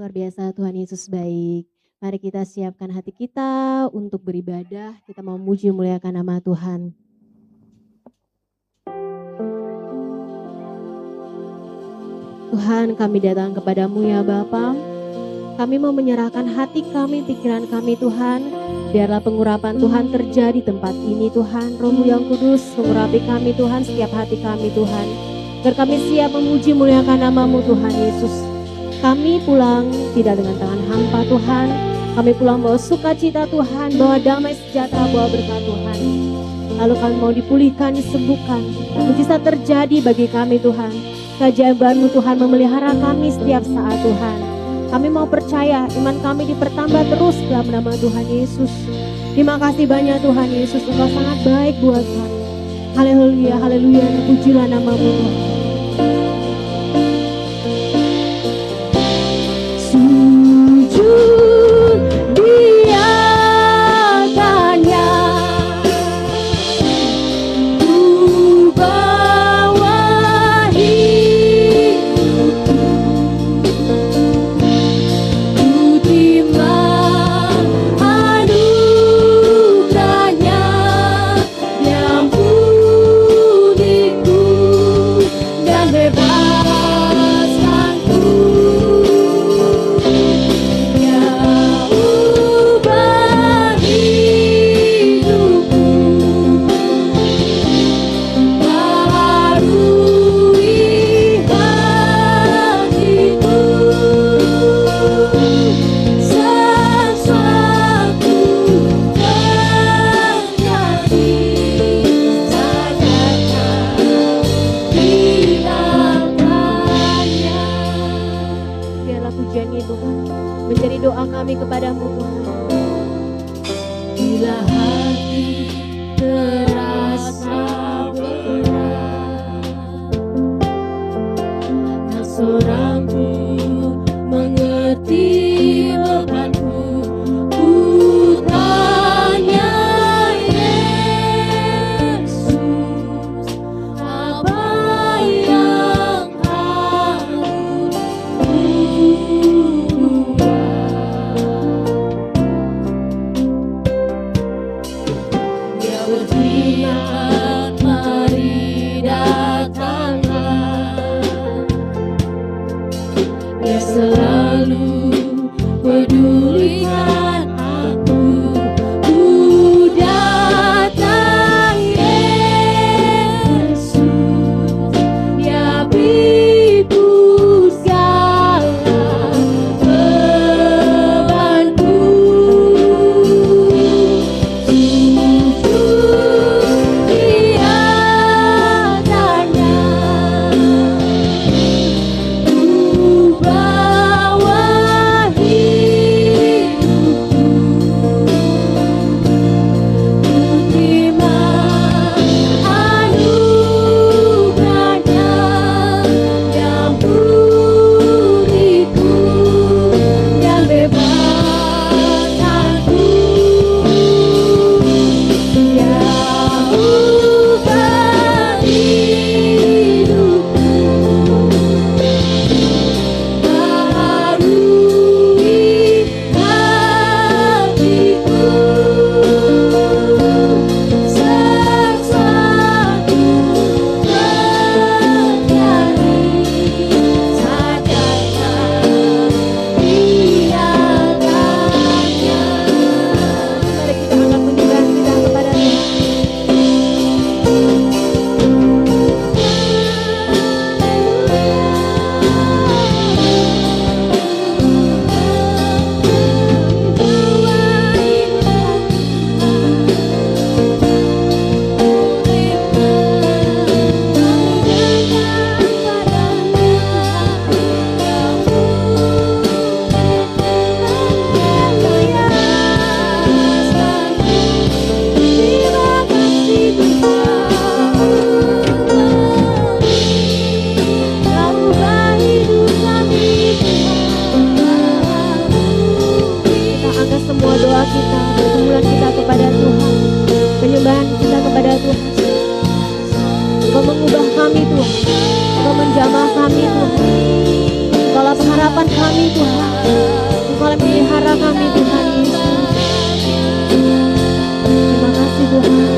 Luar biasa, Tuhan Yesus baik. Mari kita siapkan hati kita untuk beribadah. Kita mau memuji memuliakan nama Tuhan. Tuhan, kami datang kepadamu ya Bapa. Kami mau menyerahkan hati kami, pikiran kami Tuhan. Biarlah pengurapan Tuhan terjadi di tempat ini Tuhan. Roh-Mu yang kudus mengurapi kami Tuhan, setiap hati kami Tuhan. Biar kami siap memuji memuliakan nama-Mu Tuhan Yesus. Kami pulang tidak dengan tangan hampa Tuhan. Kami pulang bawa sukacita Tuhan, bawa damai sejahtera, bawa berkat Tuhan. Lalu kami mau dipulihkan, disembuhkan. Mujizat terjadi bagi kami Tuhan. Keajaiban-Mu Tuhan memelihara kami setiap saat Tuhan. Kami mau percaya iman kami dipertambah terus dalam nama Tuhan Yesus. Terima kasih banyak Tuhan Yesus, Engkau sangat baik buat kami. Haleluya, haleluya, pujilah nama-Mu Tuhan. Sujud biarkannya ku bawa hidupku, ku timbang anugerahnya yang puniku dan bebaskanku. Menjadi doa kami kepadamu Tuhan. Bila hati terasa berat, tak seorang pun mengerti bebanku. Ku tanya Yesus, apa yang harus selalu pedulikan aku. Ku datang Yesus, ya pikul segala bebanku. Sujud di hadapannya, ku bawa hidupku, ku timbang anugerahnya yang puniku dan bebaskanku. Ya ubah hidupku, baharui hatiku, sesuatu terjadi sadarkan biarkannya. Mari kita angkat penyembahan kita kepada Tuhan. Semua doa kita, pergumulan kita kepada Tuhan, penyembahan kita kepada Tuhan. Engkau mengubah kami Tuhan, Engkau menjamah kami Tuhan, Engkaulah pengharapan kami Tuhan. Tuhan, pelihara kami Tuhan Yesus. Terima kasih Tuhan.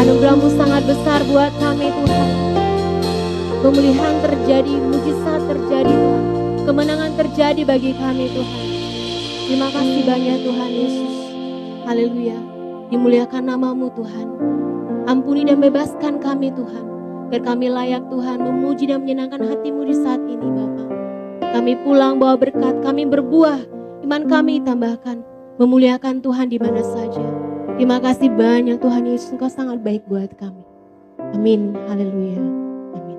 Anugerah-Mu sangat besar buat kami Tuhan. Pemulihan terjadi, mujizat terjadi Tuhan. Kemenangan terjadi bagi kami Tuhan. Terima kasih banyak Tuhan Yesus. Haleluya. Dimuliakan nama-Mu Tuhan. Ampuni dan bebaskan kami Tuhan. Biar kami layak Tuhan memuji dan menyenangkan hati-Mu di saat ini Bapa. Kami pulang bawa berkat, kami berbuah. Iman kami tambahkan. Memuliakan Tuhan di mana saja. Terima kasih banyak Tuhan Yesus, Engkau sangat baik buat kami. Amin. Haleluya. Amin.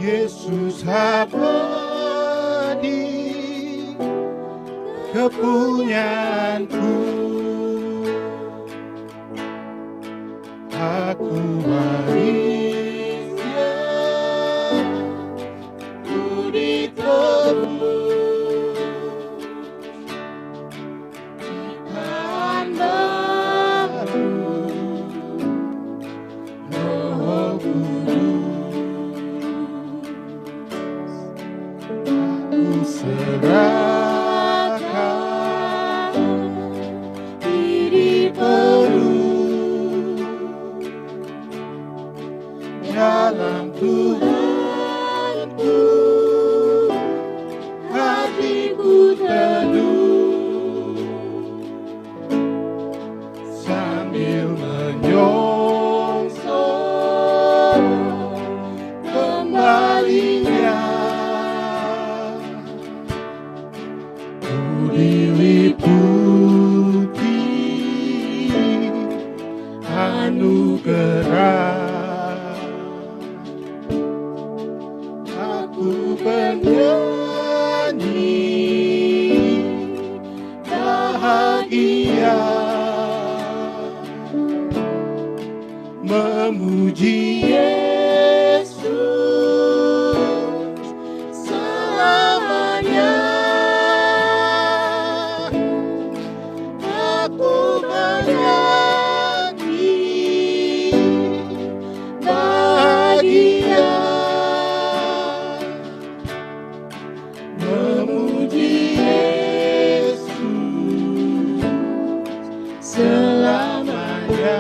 Yesus abadi kepunyaanku, aku warisnya, ku ditebus ciptaan baru, Roh Kudus. Serahkan diri penuh gerak, aku bernyanyi bahagia, memuji Yesus selamanya. Aku bernyanyi bahagia, memuji Yesus selamanya.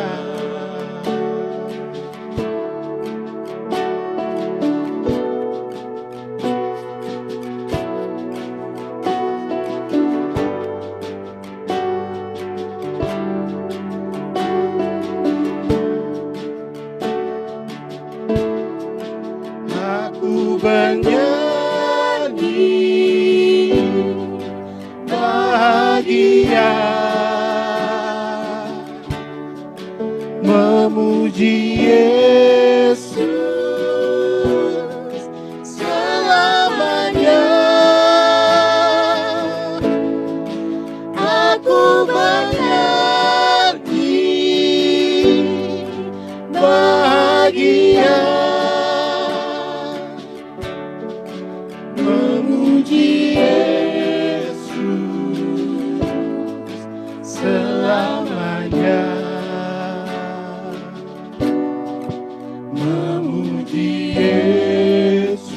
Aku bernyanyi bahagia, memuji Yesus selamanya. Aku bernyanyi bahagia, memuji Yesus selamanya, memuji Yesus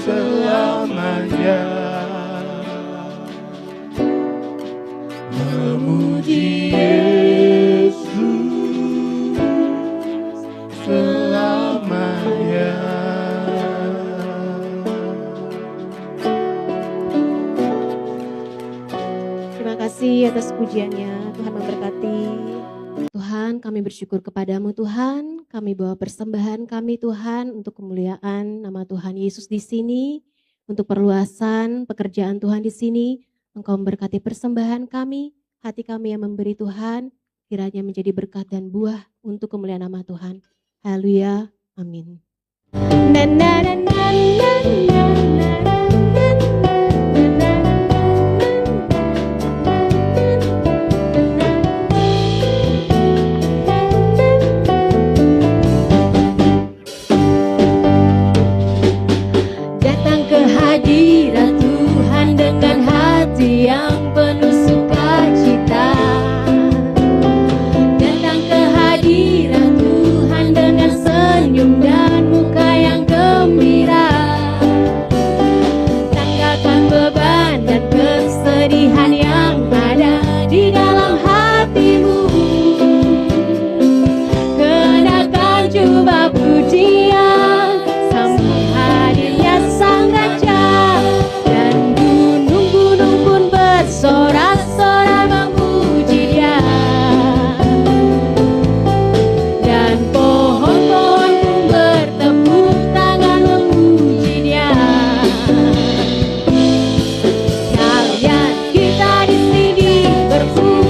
selamanya, memuji Yesus selamanya. Terima kasih atas pujiannya. Tuhan memberkati. Tuhan, kami bersyukur kepadamu Tuhan. Kami bawa persembahan kami Tuhan untuk kemuliaan nama Tuhan Yesus di sini, untuk perluasan pekerjaan Tuhan di sini. Engkau memberkati persembahan kami, hati kami yang memberi Tuhan, kiranya menjadi berkat dan buah untuk kemuliaan nama Tuhan. Haleluya. Amin. Na, na, na, na, na, na, na. Datang ke hadirat Tuhan dengan hati yang penuh sukacita. Datang ke hadirat Tuhan dengan senyum dan muka yang gembira. Tanggalkan beban dan kesedihan yang ada di dalam hatimu. Kenakan jubah pujian, sambut hadirnya Sang Raja, dan gunung-gunung pun bersorak-sorak memuji Dia, dan pohon-pohon pun bertepuk tangan memuji Dia. Kalian kita di sini berpuji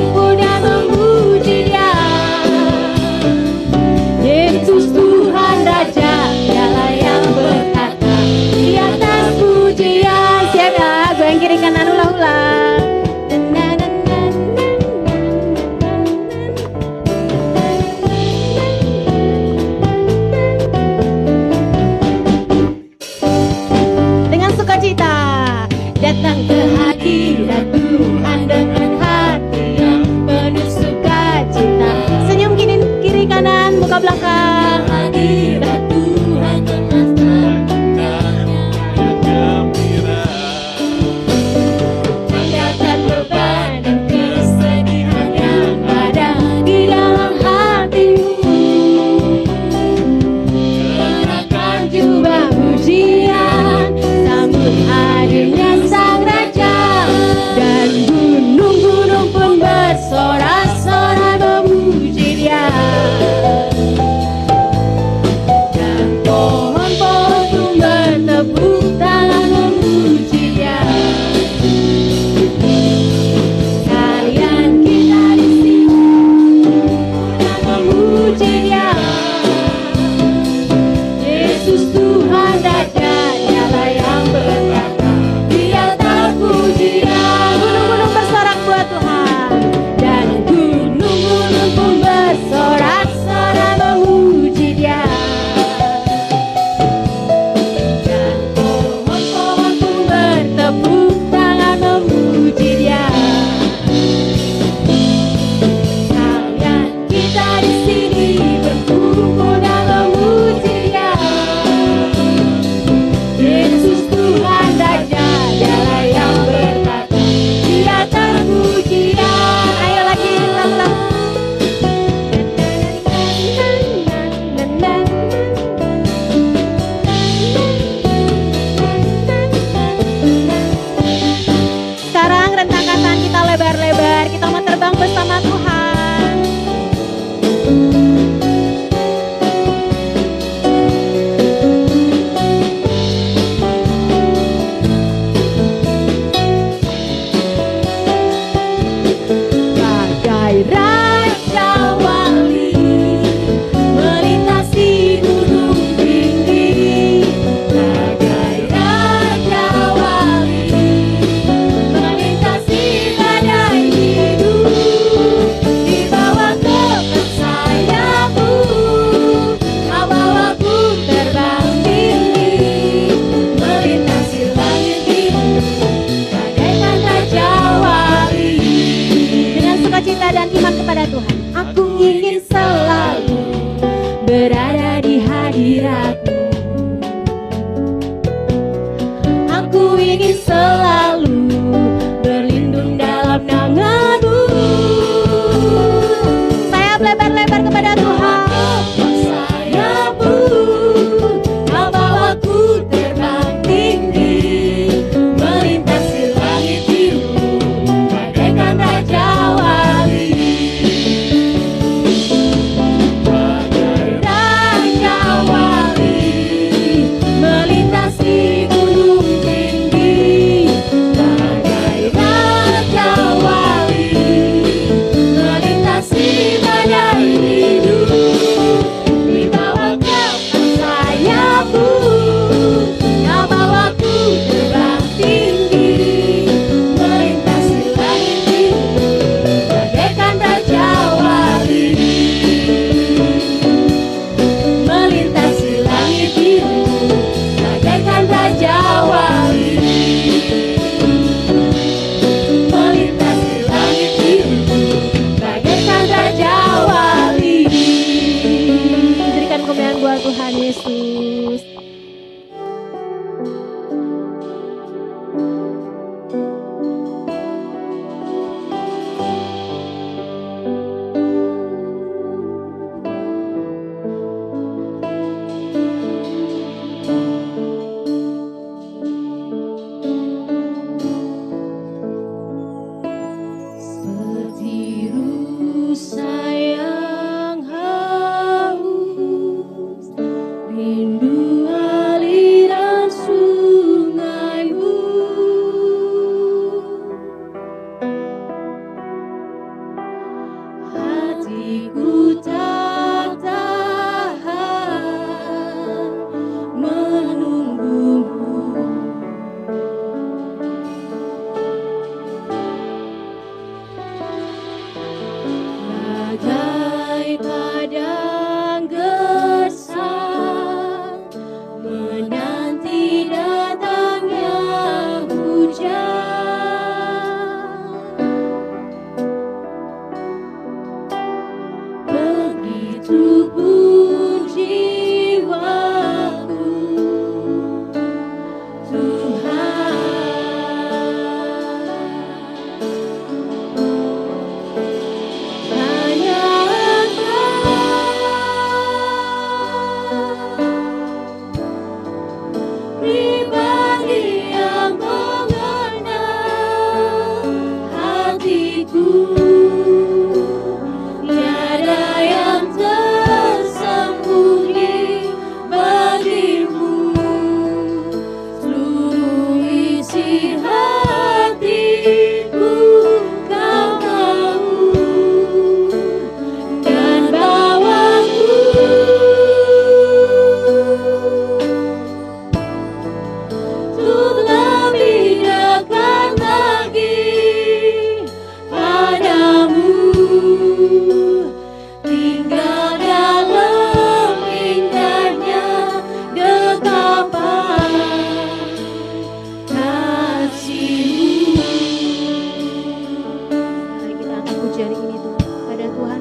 pujian ini Tuhan. Pada Tuhan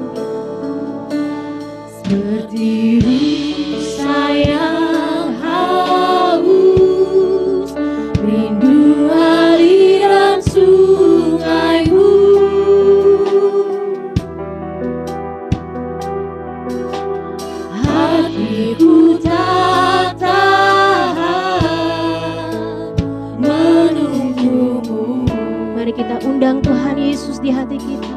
Seperti rusa yang haus, rindu aliran sungaimu. Hatiku tak tahan menunggumu. mari kita undang Tuhan Yesus di hati kita.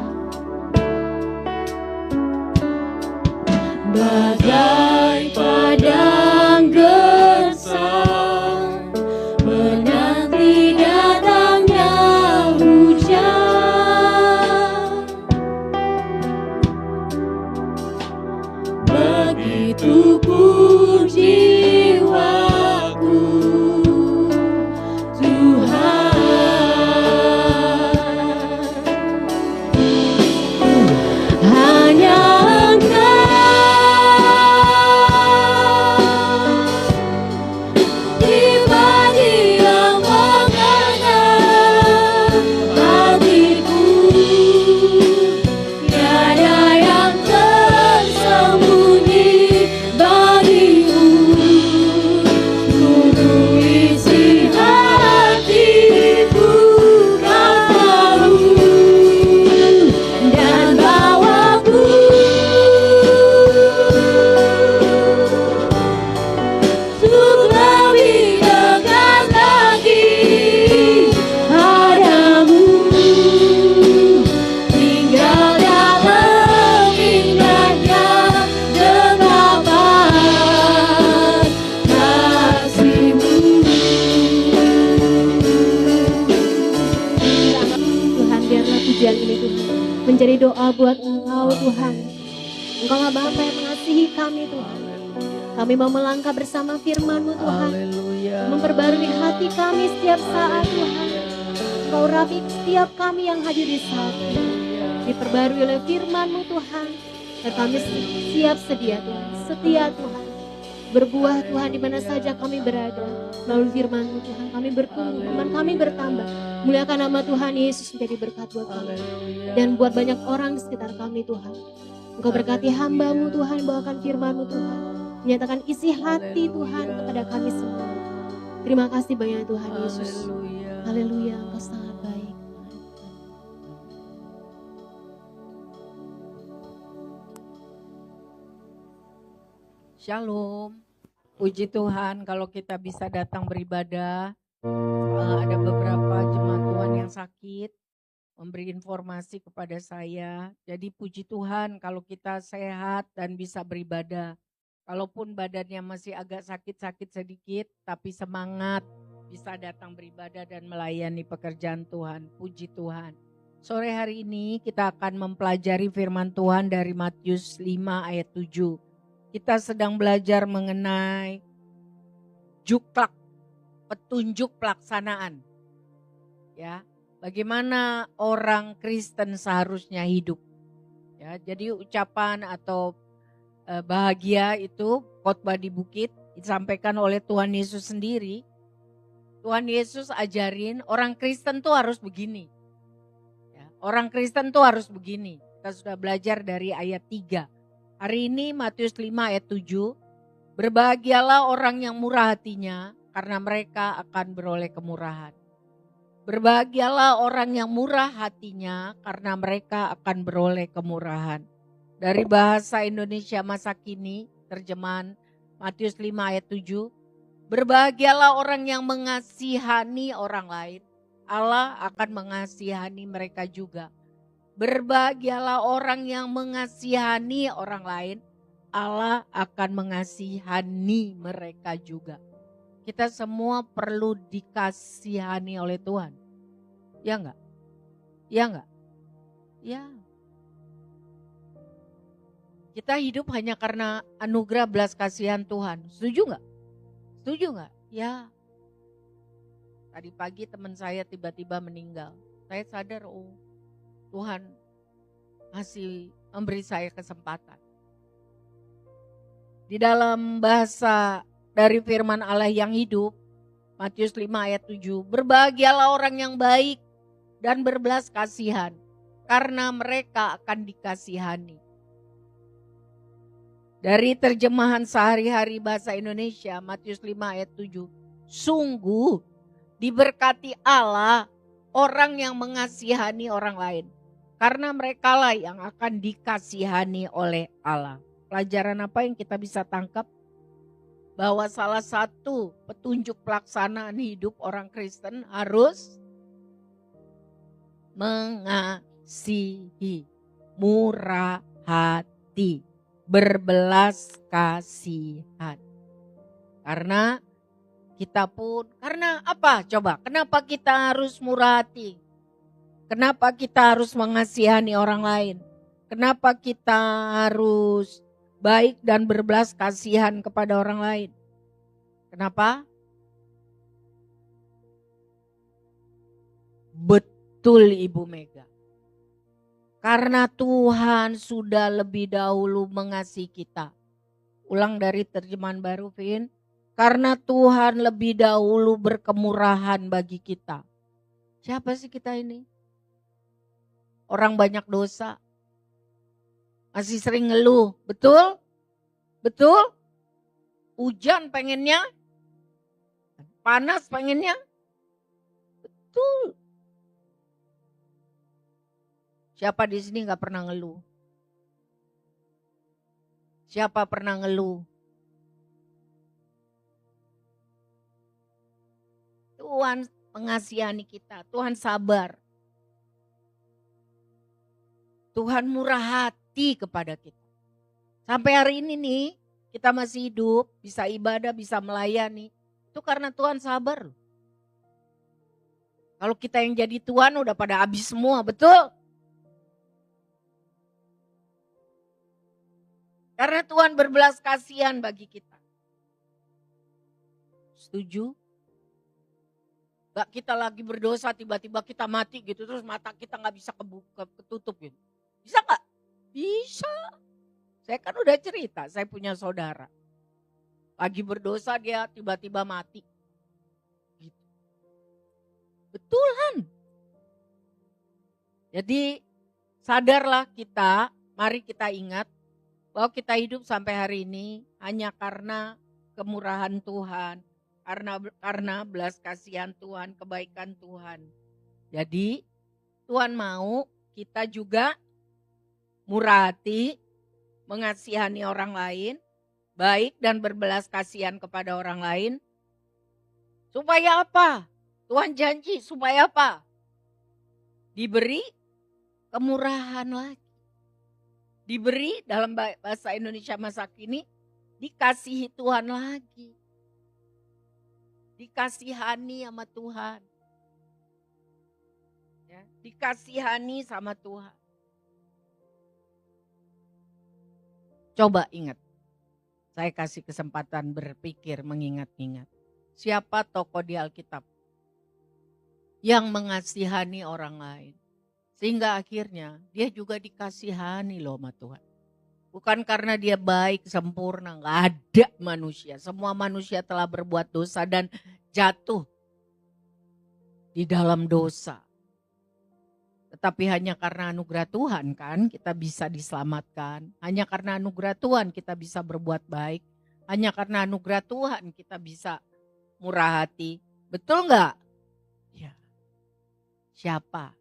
Bagai padang gersang menanti datangnya hujan, begitu pun jiwaku Tuhan. Hanya menjadi doa buat Engkau Tuhan. Engkau lah Bapa yang mengasihi kami Tuhan. Kami mau melangkah bersama firman-Mu Tuhan. Memperbarui hati kami setiap saat Tuhan. Engkau rapi setiap kami yang hadir di saat ini. Diperbarui oleh firman-Mu Tuhan. Dan kami siap sedia Tuhan. Setia Tuhan. Berbuah Tuhan di mana saja kami berada. Melalui firman-Mu Tuhan kami bertumbuh, iman kami bertambah. Muliakan nama Tuhan Yesus menjadi berkat buat kami. Dan buat banyak orang di sekitar kami Tuhan. Engkau berkati hamba-Mu Tuhan, bawakan firman-Mu Tuhan. Menyatakan isi hati Tuhan kepada kami semua. Terima kasih banyak Tuhan Yesus. Haleluya, Engkau sangat baik. Shalom. Puji Tuhan kalau kita bisa datang beribadah. Ada beberapa jemaat Tuhan yang sakit memberi informasi kepada saya. Jadi puji Tuhan kalau kita sehat dan bisa beribadah. Kalaupun badannya masih agak sakit-sakit sedikit, tapi semangat bisa datang beribadah dan melayani pekerjaan Tuhan. Puji Tuhan. Sore hari ini kita akan mempelajari firman Tuhan dari Matius 5 ayat 7. Kita sedang belajar mengenai juklak, petunjuk pelaksanaan. Ya, bagaimana orang Kristen seharusnya hidup. Ya, jadi ucapan atau bahagia itu khotbah di bukit disampaikan oleh Tuhan Yesus sendiri. Tuhan Yesus ajarin orang Kristen tuh harus begini. Ya, orang Kristen tuh harus begini. Kita sudah belajar dari ayat 3. Hari ini Matius 5 ayat 7. Berbahagialah orang yang murah hatinya karena mereka akan beroleh kemurahan. Berbahagialah orang yang murah hatinya karena mereka akan beroleh kemurahan. Dari bahasa Indonesia masa kini, terjemahan Matius 5 ayat 7. Berbahagialah orang yang mengasihani orang lain, Allah akan mengasihani mereka juga. Berbahagialah orang yang mengasihani orang lain, Allah akan mengasihani mereka juga. Kita semua perlu dikasihani oleh Tuhan. Ya enggak? Ya enggak? Ya. Kita hidup hanya karena anugerah belas kasihan Tuhan. Setuju enggak? Setuju enggak? Ya. Tadi pagi teman saya tiba-tiba meninggal. Saya sadar, oh Tuhan masih memberi saya kesempatan. Di dalam bahasa dari firman Allah yang hidup, Matius 5 ayat 7, berbahagialah orang yang baik dan berbelas kasihan, karena mereka akan dikasihani. Dari terjemahan sehari-hari bahasa Indonesia, Matius 5 ayat 7. Sungguh diberkati Allah orang yang mengasihani orang lain. Karena merekalah yang akan dikasihani oleh Allah. Pelajaran apa yang kita bisa tangkap? Bahwa salah satu petunjuk pelaksanaan hidup orang Kristen harus mengasihi, murah hati, berbelas kasihan. Karena kita pun, karena apa coba? Kenapa kita harus murah hati? Kenapa kita harus mengasihani orang lain? Kenapa kita harus baik dan berbelas kasihan kepada orang lain? Kenapa? Betul Ibu Mega. Karena Tuhan sudah lebih dahulu mengasihi kita. Ulang dari terjemahan baru, Vin. Karena Tuhan lebih dahulu berkemurahan bagi kita. Siapa sih kita ini? Orang banyak dosa. Masih sering ngeluh. Betul? Betul? Hujan pengennya? Panas pengennya? Betul. Siapa di sini gak pernah ngeluh? Siapa pernah ngeluh? Tuhan mengasihani kita. Tuhan sabar. Tuhan murah hati kepada kita. Sampai hari ini nih, kita masih hidup, bisa ibadah, bisa melayani. Itu karena Tuhan sabar. Kalau kita yang jadi Tuhan udah pada habis semua, betul? Karena Tuhan berbelas kasihan bagi kita. Setuju? Gak kita lagi berdosa tiba-tiba kita mati gitu, terus mata kita gak bisa kebuka, ketutup gitu. Bisa gak? Bisa. Saya kan udah cerita, saya punya saudara. Lagi berdosa dia tiba-tiba mati. Gitu. Betul kan? Jadi sadarlah kita, mari kita ingat bahwa kita hidup sampai hari ini hanya karena kemurahan Tuhan. Karena belas kasihan Tuhan, kebaikan Tuhan. Jadi Tuhan mau kita juga murah hati, mengasihani orang lain, baik dan berbelas kasihan kepada orang lain. Supaya apa? Tuhan janji supaya apa? Diberi kemurahan lagi. Diberi dalam bahasa Indonesia masa kini, dikasihi Tuhan lagi. Dikasihani sama Tuhan. Ya, dikasihani sama Tuhan. Coba ingat, saya kasih kesempatan berpikir, mengingat-ingat. Siapa tokoh di Alkitab yang mengasihani orang lain? Sehingga akhirnya dia juga dikasihani loh sama Tuhan. Bukan karena dia baik, sempurna, gak ada manusia. Semua manusia telah berbuat dosa dan jatuh di dalam dosa. Tetapi hanya karena anugerah Tuhan kan kita bisa diselamatkan. Hanya karena anugerah Tuhan kita bisa berbuat baik. Hanya karena anugerah Tuhan kita bisa murah hati. Betul gak? Ya. Siapa?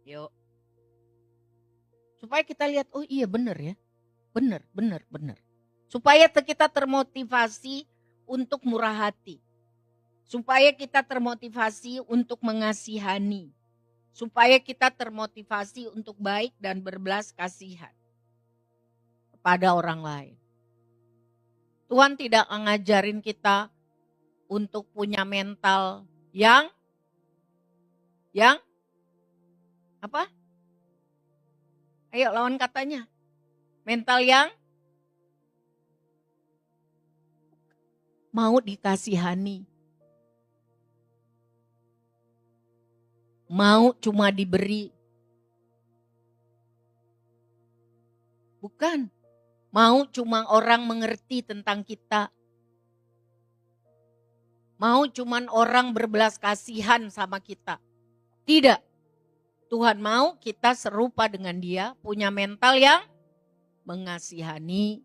Yuk. Supaya kita lihat, oh iya benar ya. Benar. Supaya kita termotivasi untuk murah hati. Supaya kita termotivasi untuk mengasihani. Supaya kita termotivasi untuk baik dan berbelas kasihan kepada orang lain. Tuhan tidak ngajarin kita untuk punya mental yang apa? Ayo lawan katanya. Mental yang mau dikasihani. Mau cuma diberi. Bukan. Mau cuma orang mengerti tentang kita. Mau cuma orang berbelas kasihan sama kita. Tidak. Tuhan mau kita serupa dengan dia, punya mental yang mengasihani,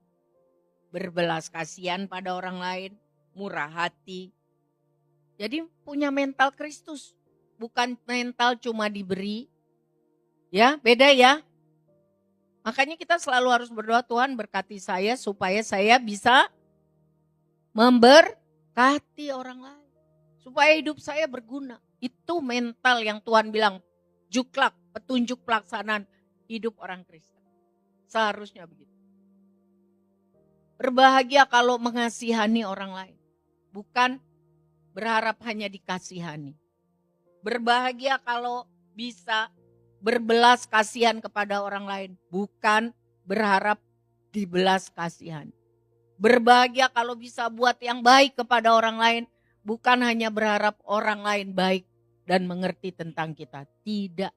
berbelas kasihan pada orang lain, murah hati. Jadi punya mental Kristus, bukan mental cuma diberi. Ya, beda ya. Makanya kita selalu harus berdoa, Tuhan berkati saya supaya saya bisa memberkati orang lain. Supaya hidup saya berguna. Itu mental yang Tuhan bilang, juklak, petunjuk pelaksanaan hidup orang Kristen. Seharusnya begitu. Berbahagia kalau mengasihani orang lain. Bukan berharap hanya dikasihani. Berbahagia kalau bisa berbelas kasihan kepada orang lain, bukan berharap dibelas kasihan. Berbahagia kalau bisa buat yang baik kepada orang lain, bukan hanya berharap orang lain baik dan mengerti tentang kita. Tidak.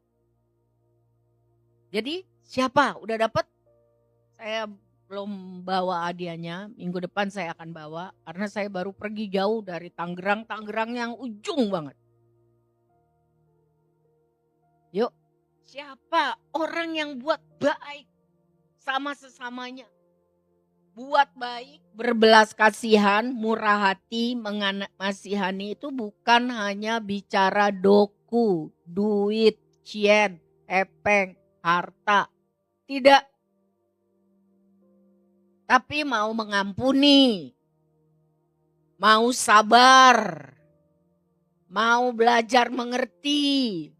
Jadi siapa? Udah dapat? Saya belum bawa hadiahnya, minggu depan saya akan bawa. Karena saya baru pergi jauh dari Tangerang yang ujung banget. Yuk. Siapa orang yang buat baik sama sesamanya? Buat baik, berbelas kasihan, murah hati, mengasihani itu bukan hanya bicara doku, duit, cien, epeng, harta. Tidak. Tapi mau mengampuni, mau sabar, mau belajar mengerti,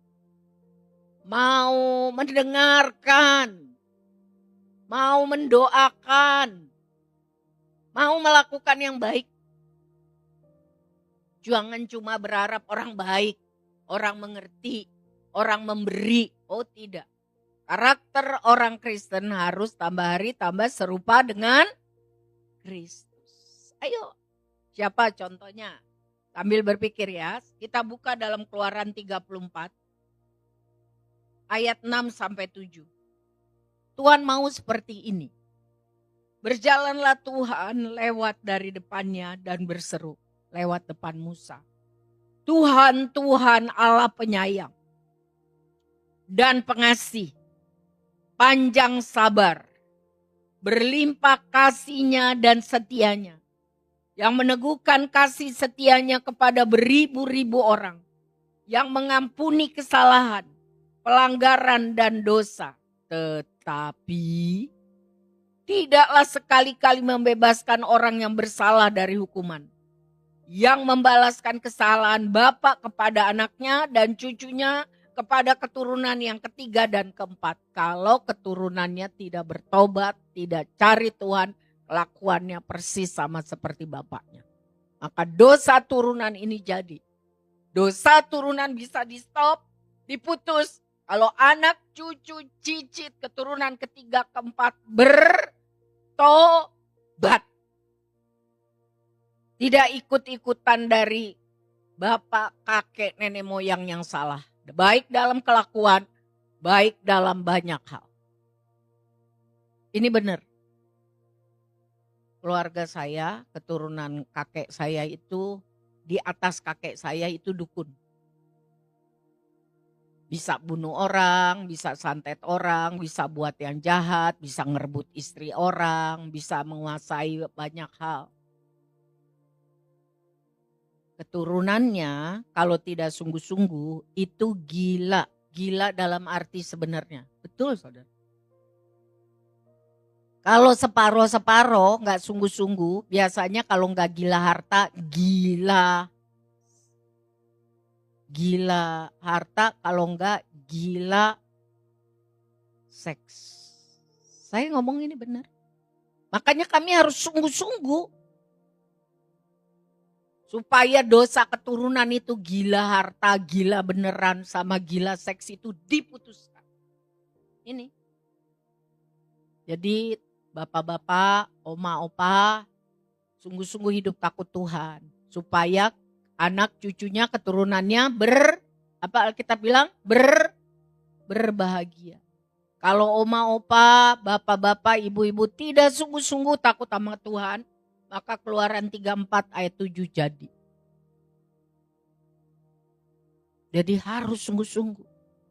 mau mendengarkan, mau mendoakan, mau melakukan yang baik. Jangan cuma berharap orang baik, orang mengerti, orang memberi. Oh tidak. Karakter orang Kristen harus tambah hari tambah serupa dengan Kristus. Ayo, siapa contohnya? Sambil berpikir ya, kita buka dalam Keluaran 34. Ayat 6 sampai 7. Tuhan mau seperti ini. Berjalanlah Tuhan lewat dari depannya dan berseru lewat depan Musa. Tuhan, Tuhan Allah penyayang dan pengasih, panjang sabar, berlimpah kasihnya dan setianya, yang meneguhkan kasih setianya kepada beribu-ribu orang, yang mengampuni kesalahan, pelanggaran dan dosa, tetapi tidaklah sekali-kali membebaskan orang yang bersalah dari hukuman, yang membalaskan kesalahan bapa kepada anaknya dan cucunya kepada keturunan yang ketiga dan keempat. Kalau keturunannya tidak bertobat, tidak cari Tuhan, kelakuannya persis sama seperti bapaknya. Maka dosa turunan ini jadi. Dosa turunan bisa di stop, diputus. Kalau anak, cucu, cicit, keturunan ketiga, keempat bertobat. Tidak ikut-ikutan dari bapak, kakek, nenek moyang yang salah. Baik dalam kelakuan, baik dalam banyak hal. Ini benar. Keluarga saya, keturunan kakek saya itu, di atas kakek saya itu dukun. Bisa bunuh orang, bisa santet orang, bisa buat yang jahat, bisa ngerebut istri orang, bisa menguasai banyak hal. Keturunannya kalau tidak sungguh-sungguh itu gila. Gila dalam arti sebenarnya. Betul saudara. Kalau separoh-separoh gak sungguh-sungguh, biasanya kalau gak gila harta, gila harta, kalau enggak gila seks. Saya ngomong ini benar. Makanya kami harus sungguh-sungguh. Supaya dosa keturunan itu gila harta, gila beneran sama gila seks itu diputuskan. Ini. Jadi bapak-bapak, oma-opa, sungguh-sungguh hidup takut Tuhan. Supaya anak cucunya keturunannya Alkitab bilang berbahagia. Kalau oma opa, bapak-bapak, ibu-ibu tidak sungguh-sungguh takut sama Tuhan, maka Keluaran 34 ayat 7 jadi. Jadi harus sungguh-sungguh.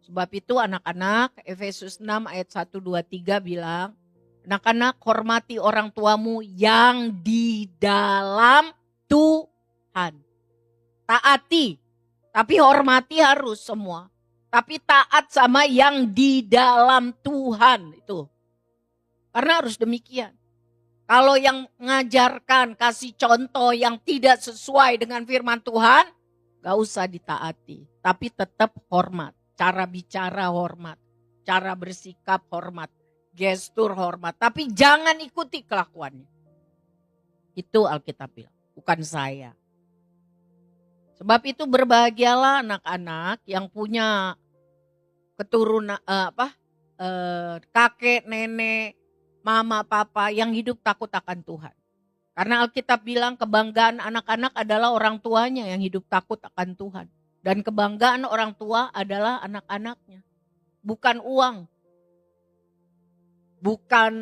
Sebab itu anak-anak, Efesus 6 ayat 1, 2, 3 bilang, anak-anak hormati orang tuamu yang di dalam Tuhan. Taati, tapi hormati harus semua. Tapi taat sama yang di dalam Tuhan itu. Karena harus demikian. Kalau yang mengajarkan, kasih contoh yang tidak sesuai dengan firman Tuhan, gak usah ditaati. Tapi tetap hormat. Cara bicara hormat. Cara bersikap hormat. Gestur hormat. Tapi jangan ikuti kelakuannya. Itu Alkitab bilang. Bukan saya. Sebab itu berbahagialah anak-anak yang punya keturunan kakek, nenek, mama, papa yang hidup takut akan Tuhan. Karena Alkitab bilang kebanggaan anak-anak adalah orang tuanya yang hidup takut akan Tuhan. Dan kebanggaan orang tua adalah anak-anaknya. Bukan uang. Bukan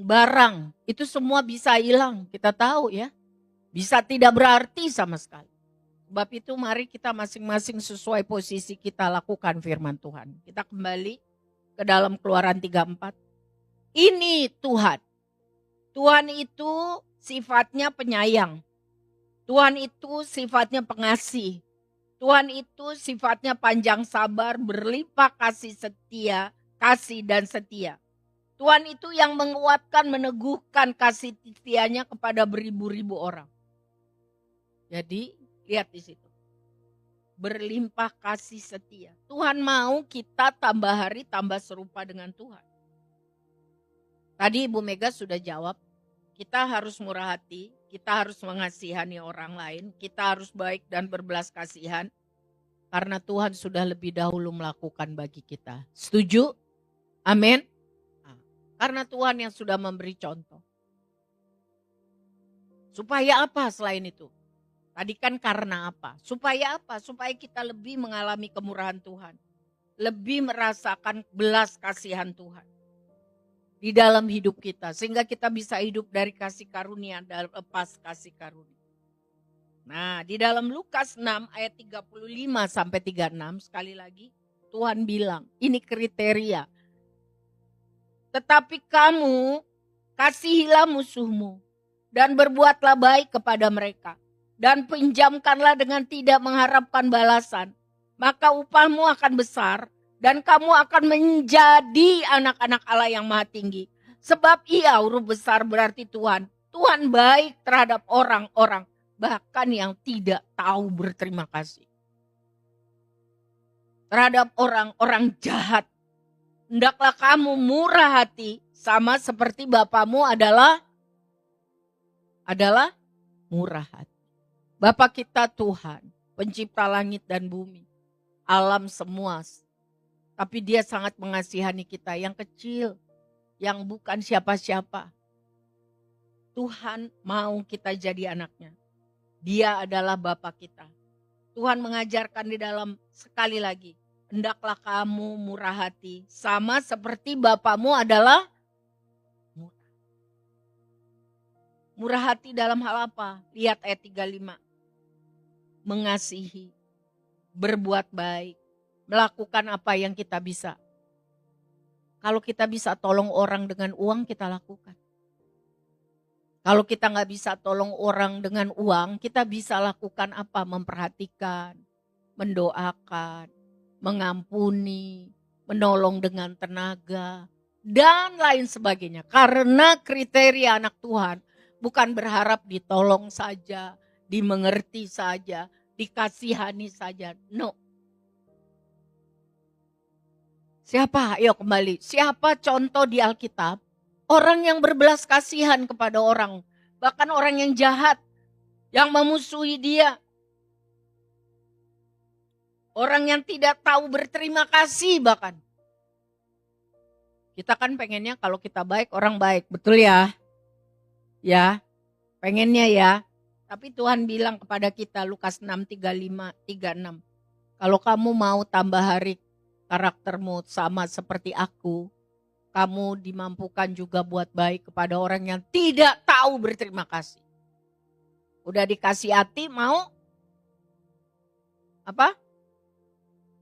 barang. Itu semua bisa hilang. Kita tahu ya. Bisa tidak berarti sama sekali. Sebab itu mari kita masing-masing sesuai posisi kita lakukan firman Tuhan. Kita kembali ke dalam Keluaran 34. Ini Tuhan. Tuhan itu sifatnya penyayang. Tuhan itu sifatnya pengasih. Tuhan itu sifatnya panjang sabar, berlimpah kasih setia, kasih dan setia. Tuhan itu yang menguatkan, meneguhkan kasih setianya kepada beribu-ribu orang. Jadi lihat di situ. Berlimpah kasih setia. Tuhan mau kita tambah hari tambah serupa dengan Tuhan. Tadi Ibu Mega sudah jawab. Kita harus murah hati, kita harus mengasihani orang lain, kita harus baik dan berbelas kasihan. Karena Tuhan sudah lebih dahulu melakukan bagi kita. Setuju? Amin? Karena Tuhan yang sudah memberi contoh. Supaya apa selain itu? Tadi kan karena apa? Supaya apa? Supaya kita lebih mengalami kemurahan Tuhan. Lebih merasakan belas kasihan Tuhan. Di dalam hidup kita. Sehingga kita bisa hidup dari kasih karunia dan lepas kasih karunia. Nah di dalam Lukas 6 ayat 35 sampai 36 sekali lagi. Tuhan bilang ini kriteria. Tetapi kamu kasihilah musuhmu. Dan berbuatlah baik kepada mereka. Dan pinjamkanlah dengan tidak mengharapkan balasan. Maka upahmu akan besar. Dan kamu akan menjadi anak-anak Allah yang maha tinggi. Sebab ia huruf besar berarti Tuhan. Tuhan baik terhadap orang-orang. Bahkan yang tidak tahu berterima kasih. Terhadap orang-orang jahat. Hendaklah kamu murah hati. Sama seperti Bapamu adalah murah hati. Bapa kita Tuhan. Pencipta langit dan bumi. Alam semua. Tapi dia sangat mengasihani kita yang kecil, yang bukan siapa-siapa. Tuhan mau kita jadi anaknya. Dia adalah Bapa kita. Tuhan mengajarkan di dalam sekali lagi. Hendaklah kamu murah hati. Sama seperti Bapamu adalah murah. Murah hati dalam hal apa? Lihat ayat 35. Mengasihi, berbuat baik. Melakukan apa yang kita bisa. Kalau kita bisa tolong orang dengan uang, kita lakukan. Kalau kita nggak bisa tolong orang dengan uang, kita bisa lakukan apa? Memperhatikan, mendoakan, mengampuni, menolong dengan tenaga, dan lain sebagainya. Karena kriteria anak Tuhan bukan berharap ditolong saja, dimengerti saja, dikasihani saja. No. Siapa? Ayo kembali. Siapa contoh di Alkitab? Orang yang berbelas kasihan kepada orang. Bahkan orang yang jahat. Yang memusuhi dia. Orang yang tidak tahu berterima kasih bahkan. Kita kan pengennya kalau kita baik, orang baik. Betul ya? Ya. Pengennya ya. Tapi Tuhan bilang kepada kita Lukas 6, 35, 36. Kalau kamu mau tambah hari karaktermu sama seperti aku, kamu dimampukan juga buat baik kepada orang yang tidak tahu berterima kasih. Udah dikasih hati mau apa?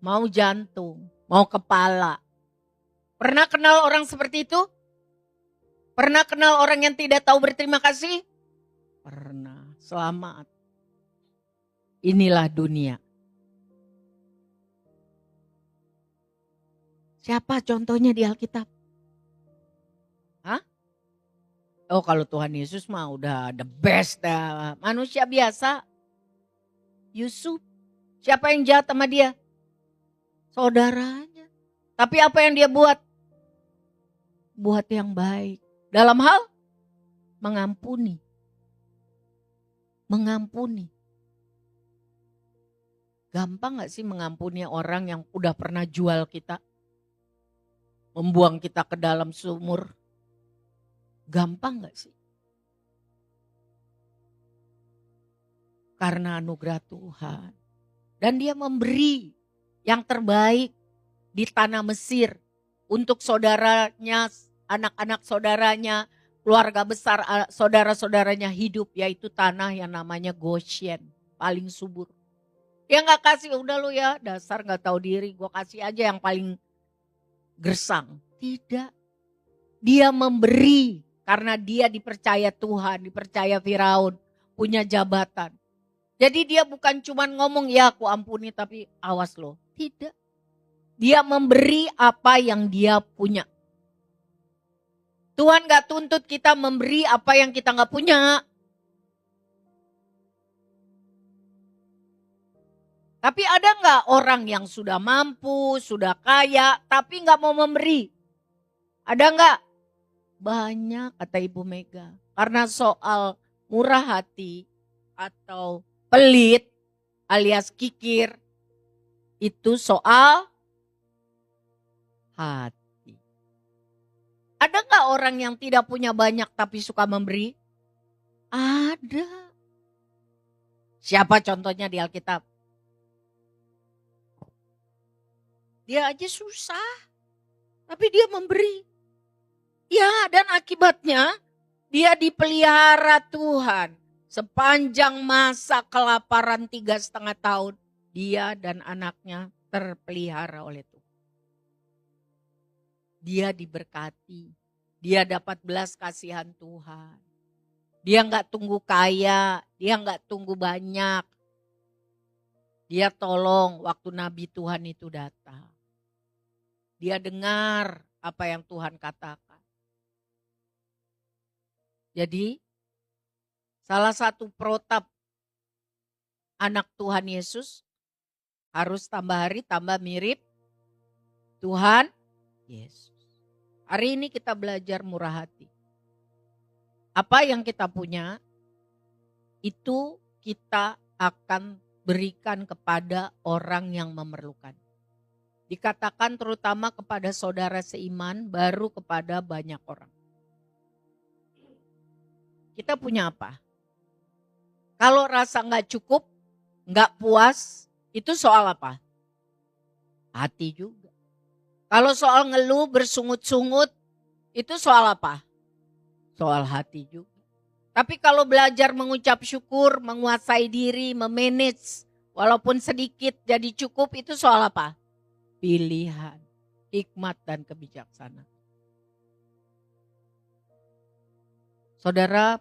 mau jantung, mau kepala. Pernah kenal orang seperti itu? Pernah kenal orang yang tidak tahu berterima kasih? Pernah. Selamat. Inilah dunia. Siapa contohnya di Alkitab? Hah? Oh, kalau Tuhan Yesus mah udah the best dah. Manusia biasa. Yusuf. Siapa yang jahat sama dia? Saudaranya. Tapi apa yang dia buat? Buat yang baik. Dalam hal mengampuni. Mengampuni. Gampang gak sih mengampuni orang yang udah pernah jual kita? Membuang kita ke dalam sumur. Gampang gak sih? Karena anugerah Tuhan. Dan dia memberi yang terbaik di tanah Mesir. Untuk saudaranya, anak-anak saudaranya, keluarga besar saudara-saudaranya hidup. Yaitu tanah yang namanya Goshen. Paling subur. Dia gak kasih, udah lu ya dasar gak tahu diri. Gue kasih aja yang paling gersang. Tidak. Dia memberi. Karena dia dipercaya Tuhan, dipercaya Firaun. Punya jabatan. Jadi dia bukan cuma ngomong ya aku ampuni tapi awas loh. Tidak. Dia memberi apa yang dia punya. Tuhan gak tuntut kita memberi apa yang kita gak punya. Tapi ada gak orang yang sudah mampu, sudah kaya, tapi gak mau memberi? Ada gak? Banyak kata Ibu Mega. Karena soal murah hati atau pelit alias kikir, itu soal hati. Ada gak orang yang tidak punya banyak tapi suka memberi? Ada. Siapa contohnya di Alkitab? Dia aja susah, tapi dia memberi. Ya, dan akibatnya dia dipelihara Tuhan. Sepanjang masa kelaparan 3,5 tahun, dia dan anaknya terpelihara oleh Tuhan. Dia diberkati, dia dapat belas kasihan Tuhan. Dia gak tunggu kaya, dia gak tunggu banyak. Dia tolong waktu Nabi Tuhan itu datang. Dia dengar apa yang Tuhan katakan. Jadi salah satu protap anak Tuhan Yesus harus tambah hari tambah mirip Tuhan Yesus. Hari ini kita belajar murah hati. Apa yang kita punya itu kita akan berikan kepada orang yang memerlukan. Dikatakan terutama kepada saudara seiman, baru kepada banyak orang. Kita punya apa? Kalau rasa gak cukup, gak puas, itu soal apa? Hati juga. Kalau soal ngeluh, bersungut-sungut, itu soal apa? Soal hati juga. Tapi kalau belajar mengucap syukur, menguasai diri, memanage, walaupun sedikit jadi cukup, itu soal apa? Pilihan, hikmat dan kebijaksanaan. Saudara,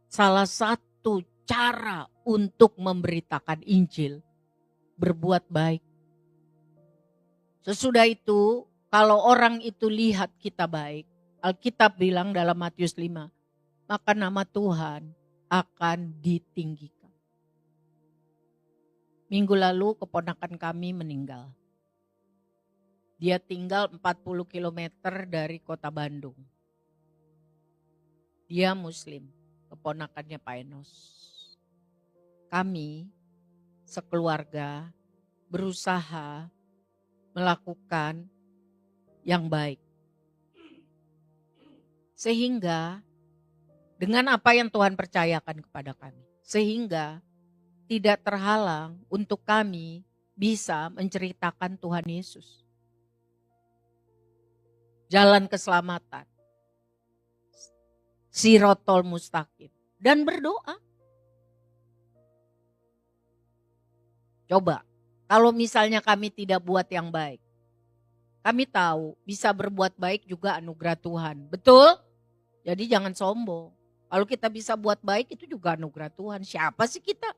salah satu cara untuk memberitakan Injil, berbuat baik. Sesudah itu, kalau orang itu lihat kita baik, Alkitab bilang dalam Matius 5, maka nama Tuhan akan ditinggikan. Minggu lalu keponakan kami meninggal. Dia tinggal 40 km dari kota Bandung. Dia Muslim, keponakannya Pak Enos. Kami sekeluarga berusaha melakukan yang baik. Sehingga dengan apa yang Tuhan percayakan kepada kami. Sehingga tidak terhalang untuk kami bisa menceritakan Tuhan Yesus. Jalan keselamatan. Sirotol mustaqim. Dan berdoa. Coba, Kalau misalnya kami tidak buat yang baik, kami tahu bisa berbuat baik juga anugerah Tuhan. Betul? Jadi jangan sombong. Kalau kita bisa buat baik itu juga anugerah Tuhan. Siapa sih kita?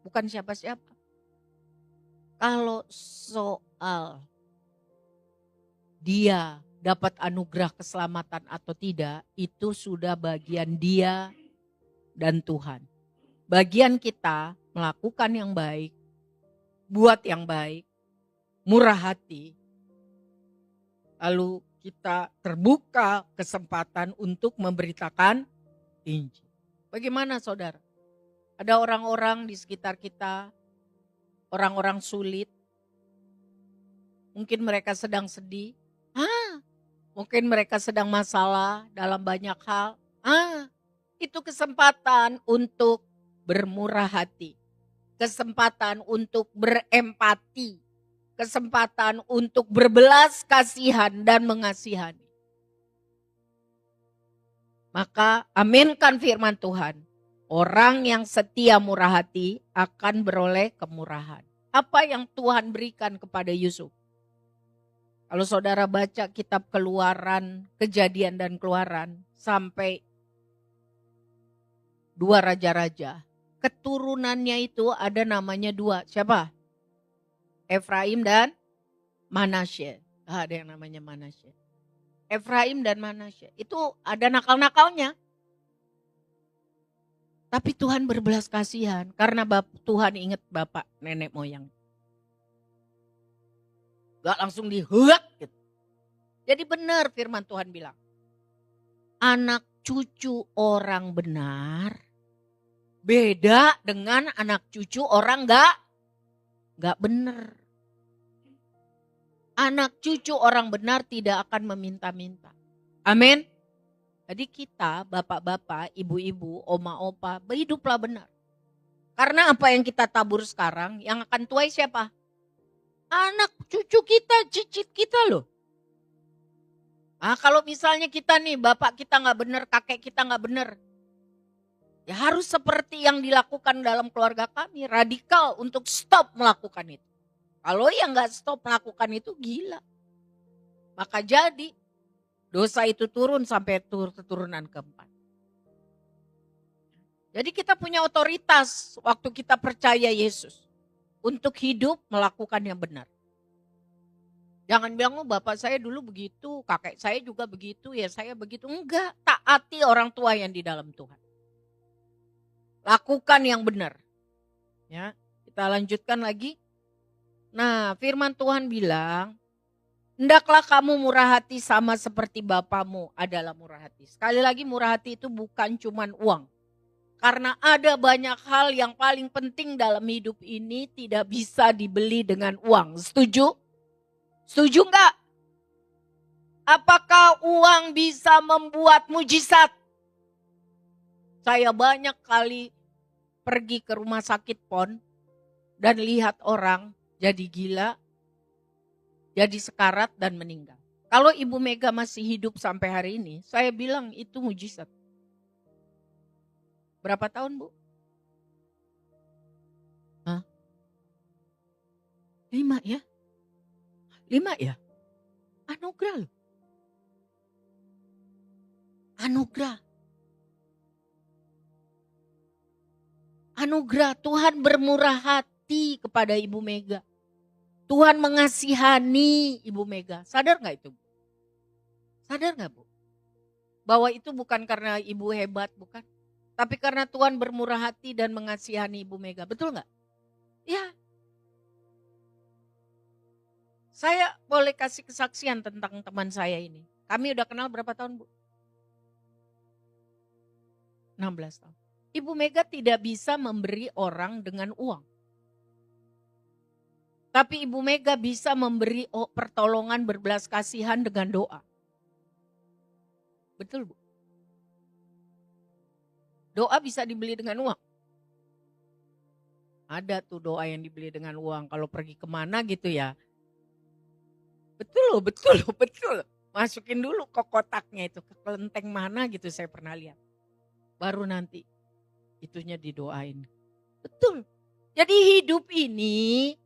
Bukan siapa-siapa. Kalau soal dia dapat anugerah keselamatan atau tidak, itu sudah bagian dia dan Tuhan. Bagian kita melakukan yang baik, buat yang baik, murah hati. Lalu kita terbuka kesempatan untuk memberitakan Injil. Bagaimana saudara? Ada orang-orang di sekitar kita, orang-orang sulit. Mungkin mereka sedang sedih. Mungkin mereka sedang masalah dalam banyak hal. Itu kesempatan untuk bermurah hati. Kesempatan untuk berempati. Kesempatan untuk berbelas kasihan dan mengasihani. Maka aminkan firman Tuhan. Orang yang setia murah hati akan beroleh kemurahan. Apa yang Tuhan berikan kepada Yusuf? Kalau saudara baca kitab Keluaran, Kejadian dan Keluaran sampai 2 raja-raja. Keturunannya itu ada namanya 2. Siapa? Efraim dan Manasye. Ada yang namanya Manasye. Efraim dan Manasye. Itu ada nakal-nakalnya. Tapi Tuhan berbelas kasihan karena Tuhan ingat bapak nenek moyang. Gak langsung dihuak gitu. Jadi benar firman Tuhan bilang. Anak cucu orang benar beda dengan anak cucu orang gak benar. Anak cucu orang benar tidak akan meminta-minta. Amin. Jadi kita bapak-bapak, ibu-ibu, oma-opa hiduplah benar. Karena apa yang kita tabur sekarang yang akan tuai siapa? Anak cucu kita, cicit kita loh. Kalau misalnya kita nih, bapak kita gak benar, kakek kita gak benar. Ya harus seperti yang dilakukan dalam keluarga kami. Radikal untuk stop melakukan itu. Kalau yang gak stop melakukan itu gila. Maka jadi dosa itu turun sampai keturunan keempat. Jadi kita punya otoritas waktu kita percaya Yesus. Untuk hidup melakukan yang benar. Jangan bilang, bapak saya dulu begitu, kakek saya juga begitu, ya saya begitu. Enggak, taati orang tua yang di dalam Tuhan. Lakukan yang benar. Ya, kita lanjutkan lagi. Nah, firman Tuhan bilang, hendaklah kamu murah hati sama seperti bapamu adalah murah hati. Sekali lagi murah hati itu bukan cuman uang. Karena ada banyak hal yang paling penting dalam hidup ini tidak bisa dibeli dengan uang. Setuju? Setuju enggak? Apakah uang bisa membuat mujizat? Saya banyak kali pergi ke rumah sakit PON dan lihat orang jadi gila, jadi sekarat dan meninggal. Kalau Ibu Mega masih hidup sampai hari ini, saya bilang itu mujizat. Berapa tahun, Bu? 5 ya? 5 ya? Anugerah loh. Anugerah. Anugerah. Tuhan bermurah hati kepada Ibu Mega. Tuhan mengasihani Ibu Mega. Sadar gak itu? Sadar gak, Bu? Bahwa itu bukan karena Ibu hebat, bukan. Tapi karena Tuhan bermurah hati dan mengasihani Ibu Mega. Betul gak? Ya. Saya boleh kasih kesaksian tentang teman saya ini. Kami udah kenal berapa tahun, Bu? 16 tahun. Ibu Mega tidak bisa memberi orang dengan uang. Tapi Ibu Mega bisa memberi pertolongan berbelas kasihan dengan doa. Betul, Bu? Doa bisa dibeli dengan uang. Ada tuh doa yang dibeli dengan uang. Kalau pergi kemana gitu ya. Betul loh, betul loh, betul loh. Masukin dulu ke kotaknya itu. Ke kelenteng mana gitu saya pernah lihat. Baru nanti itunya didoain. Betul. Jadi hidup ini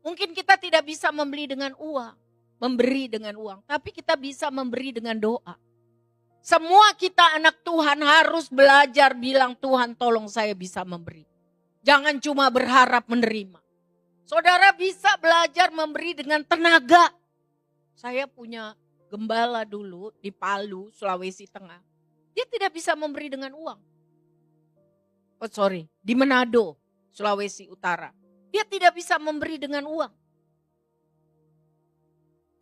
Mungkin kita tidak bisa membeli dengan uang, memberi dengan uang, tapi kita bisa memberi dengan doa. Semua kita anak Tuhan harus belajar bilang, Tuhan tolong saya bisa memberi. Jangan cuma berharap menerima. Saudara bisa belajar memberi dengan tenaga. Saya punya gembala dulu di Palu, Sulawesi Tengah. Dia tidak bisa memberi dengan uang. Di Manado, Sulawesi Utara. Dia tidak bisa memberi dengan uang.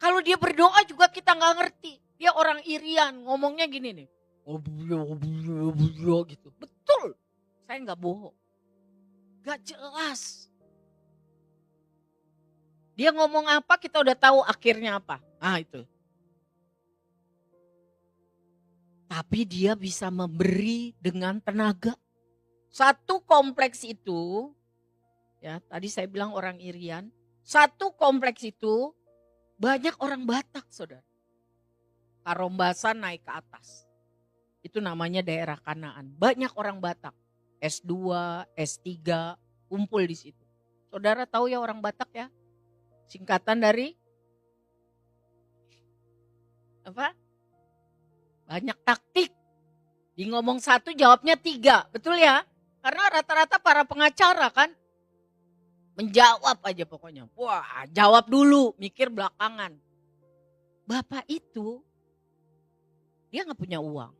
Kalau dia berdoa juga kita nggak ngerti. Dia orang irian, ngomongnya gini nih. Gitu. Betul, saya nggak bohong. Gak jelas. Dia ngomong apa kita udah tahu akhirnya apa. Itu. Tapi dia bisa memberi dengan tenaga. Satu kompleks itu, ya tadi saya bilang orang irian. Satu kompleks itu banyak orang Batak, saudara. Karombasan naik ke atas. Itu namanya daerah Kanaan. Banyak orang Batak. S2, S3, kumpul di situ. Saudara tahu ya orang Batak ya? Singkatan dari apa? Banyak taktik. Di ngomong satu jawabnya 3. Betul ya? Karena rata-rata para pengacara kan menjawab aja pokoknya. Wah, jawab dulu, mikir belakangan. Bapak itu dia gak punya uang.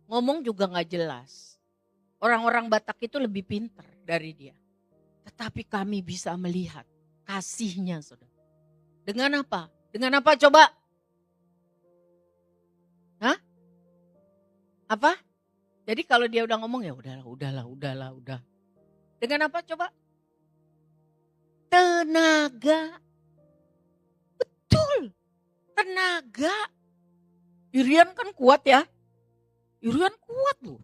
Ngomong juga gak jelas. Orang-orang Batak itu lebih pintar dari dia. Tetapi kami bisa melihat kasihnya, saudara. Dengan apa? Dengan apa coba? Hah? Apa? Jadi kalau dia udah ngomong ya udah. Dengan apa coba? Tenaga. Betul. Tenaga. Irian kan kuat ya. Irian kuat loh.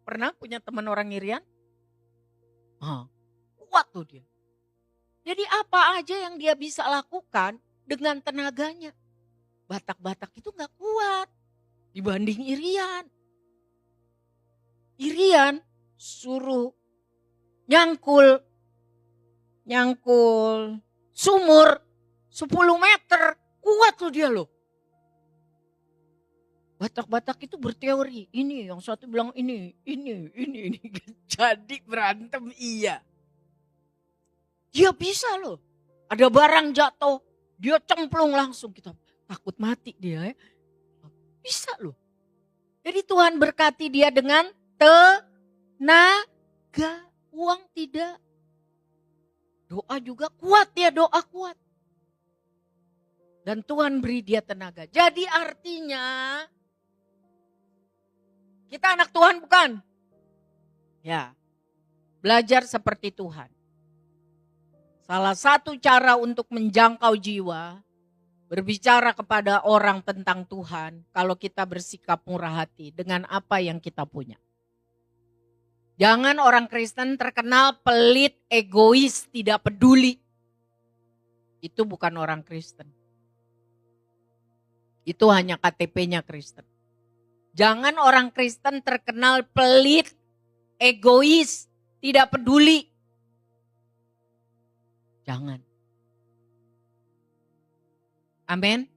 Pernah punya teman orang Irian? Kuat tuh dia. Jadi apa aja yang dia bisa lakukan dengan tenaganya. Batak-Batak itu gak kuat dibanding Irian. Irian suruh nyangkul sumur 10 meter. Kuat loh dia loh. Batak-Batak itu berteori, ini yang satu bilang ini. Jadi berantem iya. Dia bisa loh. Ada barang jatuh, dia cemplung langsung. Kita takut mati dia ya. Bisa loh. Jadi Tuhan berkati dia dengan tenaga, uang tidak. Doa juga kuat ya, doa kuat. Dan Tuhan beri dia tenaga. Jadi artinya kita anak Tuhan bukan? Ya, belajar seperti Tuhan. Salah satu cara untuk menjangkau jiwa, berbicara kepada orang tentang Tuhan, kalau kita bersikap murah hati dengan apa yang kita punya. Jangan orang Kristen terkenal pelit, egois, tidak peduli. Itu bukan orang Kristen. Itu hanya KTP-nya Kristen. Jangan orang Kristen terkenal pelit, egois, tidak peduli. Jangan. Amin.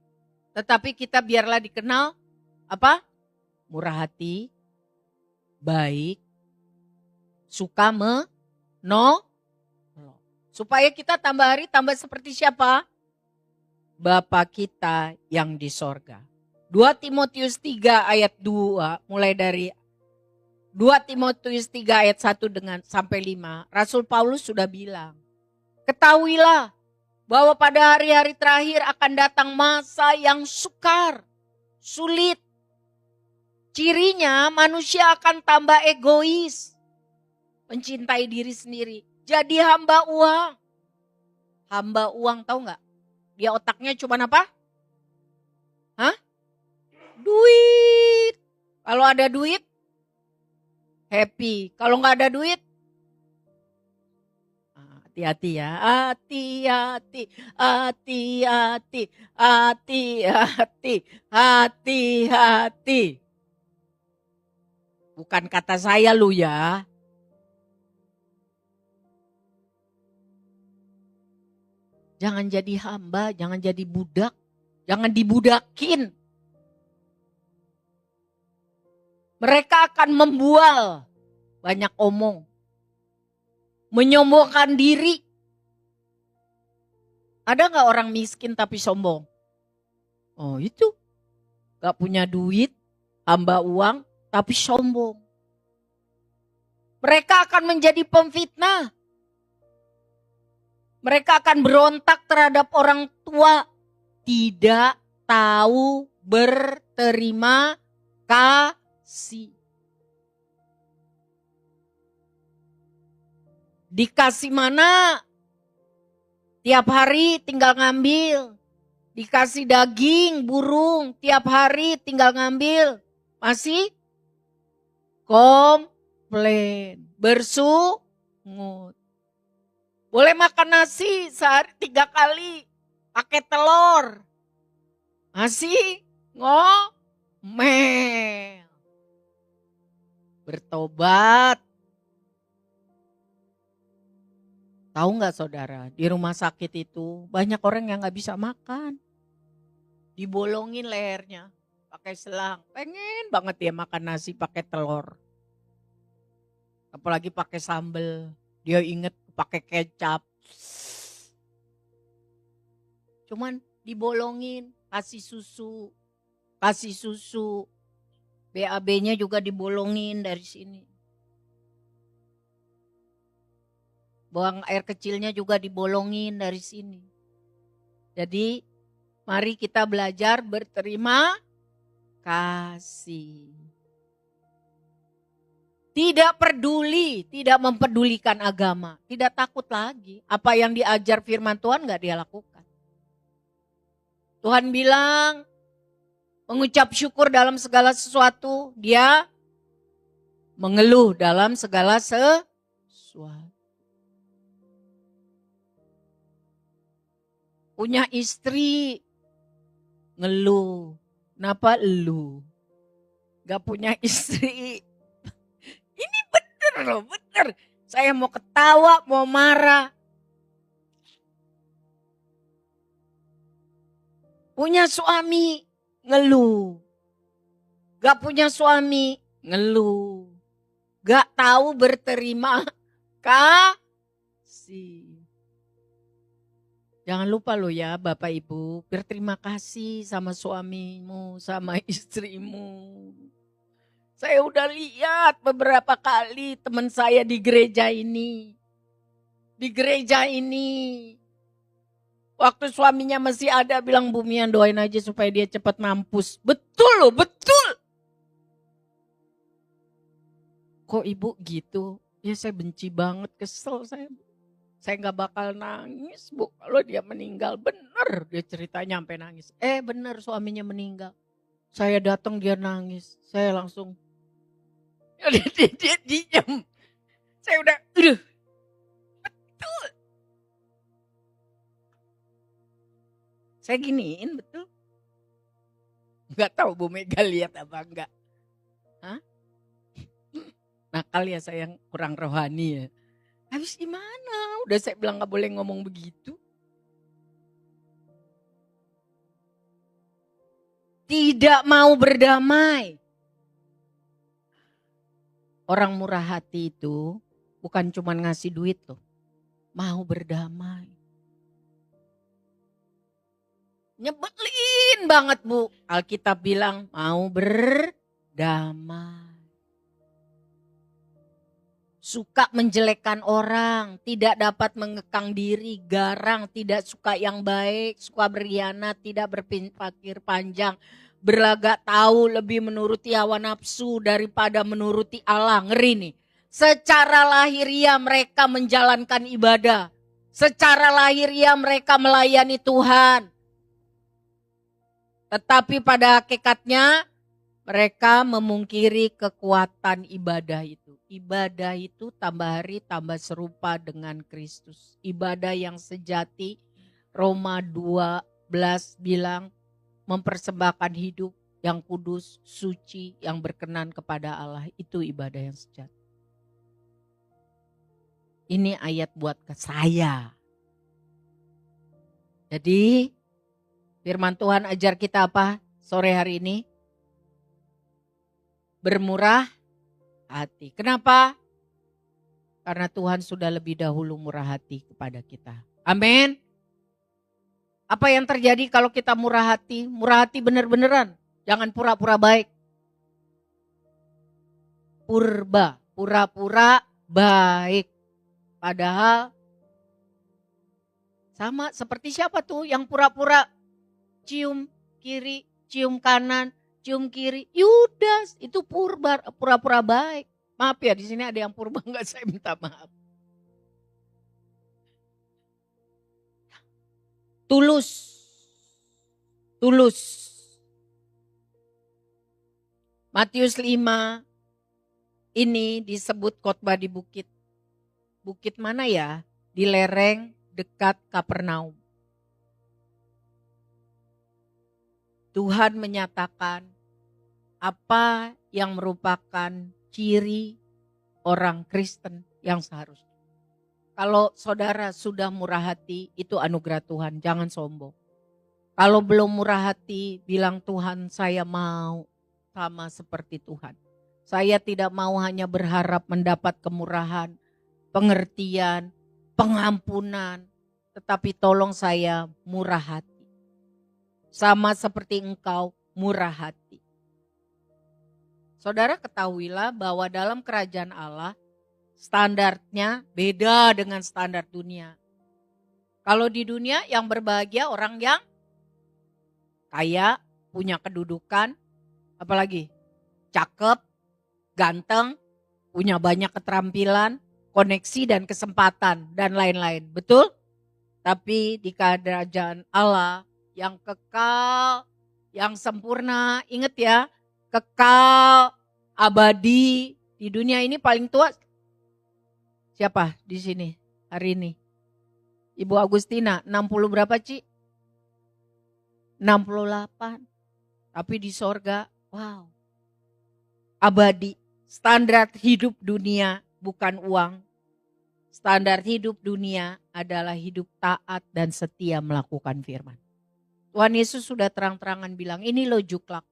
Tetapi kita biarlah dikenal apa? Murah hati, baik, suka menolong. Supaya kita tambah hari tambah seperti siapa? Bapa kita yang di sorga. 2 Timotius 3 ayat 2 mulai dari 2 Timotius 3 ayat 1 dengan sampai 5. Rasul Paulus sudah bilang, ketahuilah bahwa pada hari-hari terakhir akan datang masa yang sukar, sulit. Cirinya manusia akan tambah egois, mencintai diri sendiri, jadi hamba uang. Hamba uang tahu nggak? Dia otaknya cuma apa? Duit. Kalau ada duit, happy. Kalau nggak ada duit, hati-hati ya. Hati-hati. Bukan kata saya lu ya. Jangan jadi hamba, jangan jadi budak, jangan dibudakin. Mereka akan membual, banyak omong, menyombongkan diri. Ada gak orang miskin tapi sombong? Oh itu, gak punya duit, hamba uang, tapi sombong. Mereka akan menjadi pemfitnah. Mereka akan berontak terhadap orang tua. Tidak tahu berterima kasih. Dikasih mana? Tiap hari tinggal ngambil. Dikasih daging, burung, tiap hari tinggal ngambil. Masih komplain, bersungut. Boleh makan nasi sehari 3 kali, pakai telur. Masih ngomel. Bertobat. Tahu nggak saudara, di rumah sakit itu banyak orang yang nggak bisa makan. Dibolongin lehernya pakai selang. Pengen banget dia makan nasi pakai telur. Apalagi pakai sambal. Dia inget pakai kecap. Cuman dibolongin, kasih susu. Kasih susu. BAB-nya juga dibolongin dari sini. Buang air kecilnya juga dibolongin dari sini. Jadi mari kita belajar berterima kasih. Tidak peduli, tidak mempedulikan agama. Tidak takut lagi. Apa yang diajar firman Tuhan gak dia lakukan. Tuhan bilang mengucap syukur dalam segala sesuatu. Dia mengeluh dalam segala sesuatu. Punya istri, ngeluh. Kenapa lu? Gak punya istri. Ini bener loh, bener. Saya mau ketawa, mau marah. Punya suami, ngeluh. Gak punya suami, ngeluh. Gak tahu berterima kasih. Jangan lupa lo ya Bapak Ibu, berterima kasih sama suamimu, sama istrimu. Saya udah lihat beberapa kali teman saya di gereja ini. Di gereja ini. Waktu suaminya masih ada bilang Bumian doain aja supaya dia cepat mampus. Betul loh, betul. Kok ibu gitu? Ya saya benci banget, kesel saya. Saya gak bakal nangis Bu kalau dia meninggal. Bener dia ceritanya sampai nangis. Bener suaminya meninggal. Saya datang dia nangis. Saya langsung. Dia diam. Saya udah. Betul. Saya giniin betul. Gak tahu Bu Mega lihat apa enggak. Hah? Nakal ya saya kurang rohani ya. Habis gimana? Udah saya bilang gak boleh ngomong begitu. Tidak mau berdamai. Orang murah hati itu bukan cuma ngasih duit loh. Mau berdamai. Nyebelin banget Bu. Alkitab bilang mau berdamai. Suka menjelekkan orang, tidak dapat mengekang diri, garang, tidak suka yang baik, suka berkhianat, tidak berpikir panjang, berlagak tahu, lebih menuruti hawa nafsu daripada menuruti Allah. Ngeri nih. Secara lahiriah mereka menjalankan ibadah. Secara lahiriah mereka melayani Tuhan. Tetapi pada hakikatnya mereka memungkiri kekuatan ibadah itu. Ibadah itu tambah hari tambah serupa dengan Kristus. Ibadah yang sejati, Roma 12 bilang mempersembahkan hidup yang kudus, suci, yang berkenan kepada Allah. Itu ibadah yang sejati. Ini ayat buat ke saya. Jadi firman Tuhan ajar kita apa sore hari ini? Bermurah hati. Kenapa? Karena Tuhan sudah lebih dahulu murah hati kepada kita. Amin. Apa yang terjadi kalau kita murah hati? Murah hati bener-beneran. Jangan pura-pura baik. Pura-pura baik. Padahal sama seperti siapa tuh yang pura-pura cium kiri, cium kanan, cium kiri. Yudas itu pura-pura baik. Maaf ya, di sini ada yang purba enggak, saya minta maaf. Tulus. Matius 5 ini disebut khotbah di bukit. Bukit mana ya? Di lereng dekat Kapernaum. Tuhan menyatakan apa yang merupakan ciri orang Kristen yang seharusnya. Kalau saudara sudah murah hati, itu anugerah Tuhan, jangan sombong. Kalau belum murah hati, bilang Tuhan saya mau sama seperti Tuhan. Saya tidak mau hanya berharap mendapat kemurahan, pengertian, pengampunan, tetapi tolong saya murah hati. Sama seperti engkau murah hati. Saudara ketahuilah bahwa dalam kerajaan Allah standarnya beda dengan standar dunia. Kalau di dunia yang berbahagia orang yang kaya, punya kedudukan, apalagi cakep, ganteng, punya banyak keterampilan, koneksi dan kesempatan dan lain-lain. Betul? Tapi di kerajaan Allah yang kekal, yang sempurna, ingat ya, kekal, abadi, di dunia ini paling tua siapa di sini hari ini? Ibu Agustina, 60 berapa Ci? 68. Tapi di sorga, wow, abadi. Standar hidup dunia bukan uang. Standar hidup dunia adalah hidup taat dan setia melakukan firman. Tuhan Yesus sudah terang-terangan bilang, ini loh juklak.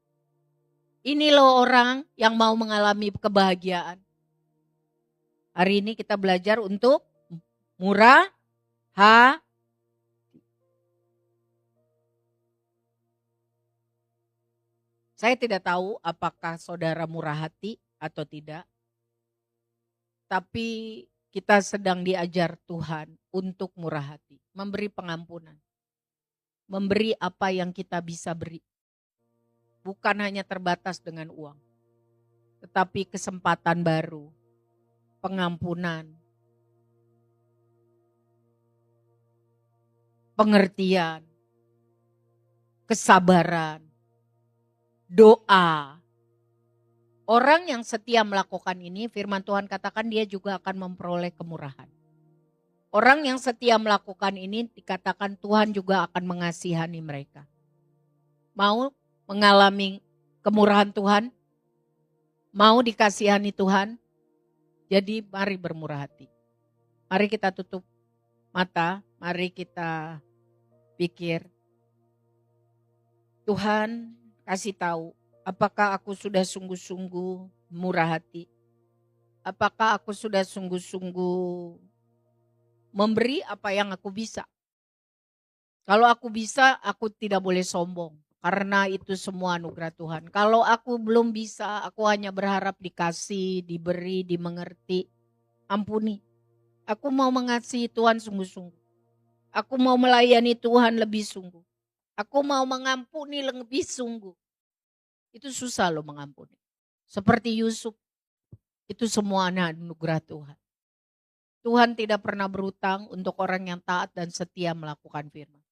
Ini loh orang yang mau mengalami kebahagiaan. Hari ini kita belajar untuk murah hati. Saya tidak tahu apakah saudara murah hati atau tidak. Tapi kita sedang diajar Tuhan untuk murah hati. Memberi pengampunan. Memberi apa yang kita bisa beri. Bukan hanya terbatas dengan uang. Tetapi kesempatan baru. Pengampunan. Pengertian. Kesabaran. Doa. Orang yang setia melakukan ini, firman Tuhan katakan dia juga akan memperoleh kemurahan. Orang yang setia melakukan ini dikatakan Tuhan juga akan mengasihani mereka. Mau mengalami kemurahan Tuhan? Mau dikasihani Tuhan? Jadi mari bermurah hati. Mari kita tutup mata, mari kita pikir. Tuhan kasih tahu, apakah aku sudah sungguh-sungguh murah hati? Apakah aku sudah sungguh-sungguh memberi apa yang aku bisa? Kalau aku bisa, aku tidak boleh sombong. Karena itu semua anugerah Tuhan. Kalau aku belum bisa, aku hanya berharap dikasih, diberi, dimengerti. Ampuni. Aku mau mengasihi Tuhan sungguh-sungguh. Aku mau melayani Tuhan lebih sungguh. Aku mau mengampuni lebih sungguh. Itu susah loh mengampuni. Seperti Yusuf. Itu semua anugerah Tuhan. Tuhan tidak pernah berutang untuk orang yang taat dan setia melakukan firman.